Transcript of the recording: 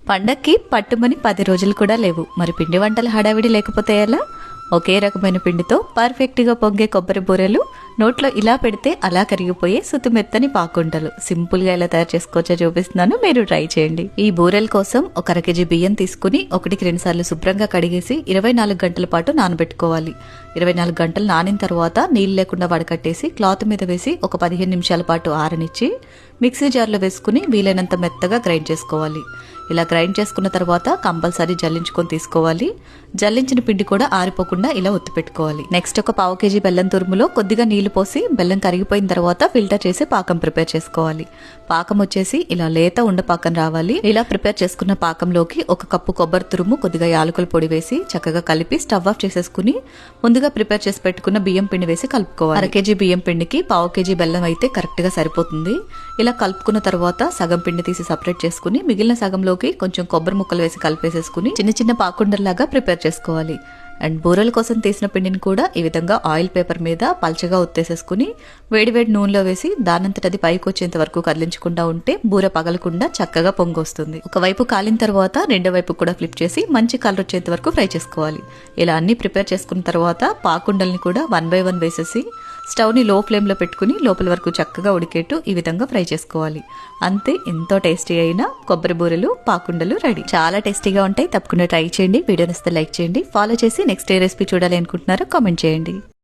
పండక్కి పట్టుమని 10 రోజులు కూడా లేవు. మరి పిండి వంటల హడావిడి లేకపోతే ఎలా? ఒకే రకమైన పిండితో పర్ఫెక్ట్గా పొంగే కొబ్బరి బూరెలు, నోట్లో ఇలా పెడితే అలా కరిగిపోయే సుతిమెత్తని పాకుంటలు సింపుల్గా ఎలా తయారు చేసుకోవచ్చో చూపిస్తున్నాను, మీరు ట్రై చేయండి. ఈ బూరెల కోసం ఒక 1 కేజీ బియ్యం తీసుకుని 1కి 2 సార్లు శుభ్రంగా కడిగేసి 24 గంటల పాటు నానబెట్టుకోవాలి. 24 గంటలు నానిన తర్వాత నీళ్ళు లేకుండా వడకట్టేసి క్లాత్ మీద వేసి ఒక 15 నిమిషాల పాటు ఆరనిచ్చి మిక్సీ జార్లో వేసుకుని వీలైనంత మెత్తగా గ్రైండ్ చేసుకోవాలి. ఇలా గ్రైండ్ చేసుకున్న తర్వాత కంపల్సరీ జల్లించుకొని తీసుకోవాలి. జల్లించిన పిండి కూడా ఆరిపోకుండా ఇలా ఒత్తి పెట్టుకోవాలి. నెక్స్ట్ ఒక 1/2 కేజీ బెల్లం తురుములో కొద్దిగా నీళ్లు పోసి బెల్లం కరిగిపోయిన తర్వాత ఫిల్టర్ చేసి పాకం ప్రిపేర్ చేసుకోవాలి. పాకం వచ్చేసి ఇలా లేత ఉండపాకం రావాలి. ఇలా ప్రిపేర్ చేసుకున్న పాకంలోకి 1 కప్పు కొబ్బరి తురుము, కొద్దిగా యాలకుల పొడి వేసి చక్కగా కలిపి స్టవ్ ఆఫ్ చేసేసుకుని ముందుగా ప్రిపేర్ చేసి పెట్టుకున్న బియ్యం పిండి వేసి కలుపుకోవాలి. 1/2 కేజీ బియ్యం పిండికి 1/2 కేజీ బెల్లం అయితే కరెక్ట్ గా సరిపోతుంది. ఇలా కలుపుకున్న తర్వాత సగం పిండి తీసి సపరేట్ చేసుకుని మిగిలిన సగంలోకి కొంచెం కొబ్బరి ముక్కలు వేసి కలిపేసేసుకుని చిన్న చిన్న పాకుండల్లాగా ప్రిపేర్ చేసుకోవాలి. అండ్ బూరెల కోసం తీసిన పిండిని కూడా ఈ విధంగా ఆయిల్ పేపర్ మీద పల్చగా ఒత్తేసేసుకుని వేడివేడి నూనెలో వేసి దానంతట అది పైకి వచ్చేంత వరకు కదిలించకుండా ఉంటే బూర పగలకుండా చక్కగా పొంగొస్తుంది. ఒకవైపు కాలిన తర్వాత రెండో వైపు కూడా ఫ్లిప్ చేసి మంచి కలర్ వచ్చేంత వరకు ఫ్రై చేసుకోవాలి. ఇలా అన్ని ప్రిపేర్ చేసుకున్న తర్వాత పాకుండల్ని కూడా 1 బై 1 వేసేసి స్టవ్ ని లో ఫ్లేమ్ లో పెట్టుకుని లోపల వరకు చక్కగా ఉడికేట్టు ఈ విధంగా ఫ్రై చేసుకోవాలి. అంతే, ఎంతో టేస్టీ అయిన కొబ్బరి బూరెలు, పాకుండలు రెడీ. చాలా టేస్టీగా ఉంటాయి, తప్పకుండా ట్రై చేయండి. వీడియో నచ్చితే లైక్ చేయండి, ఫాలో చేసి నెక్స్ట్ ఏ రెసిపీ చూడాలి అనుకుంటున్నారో కామెంట్ చేయండి.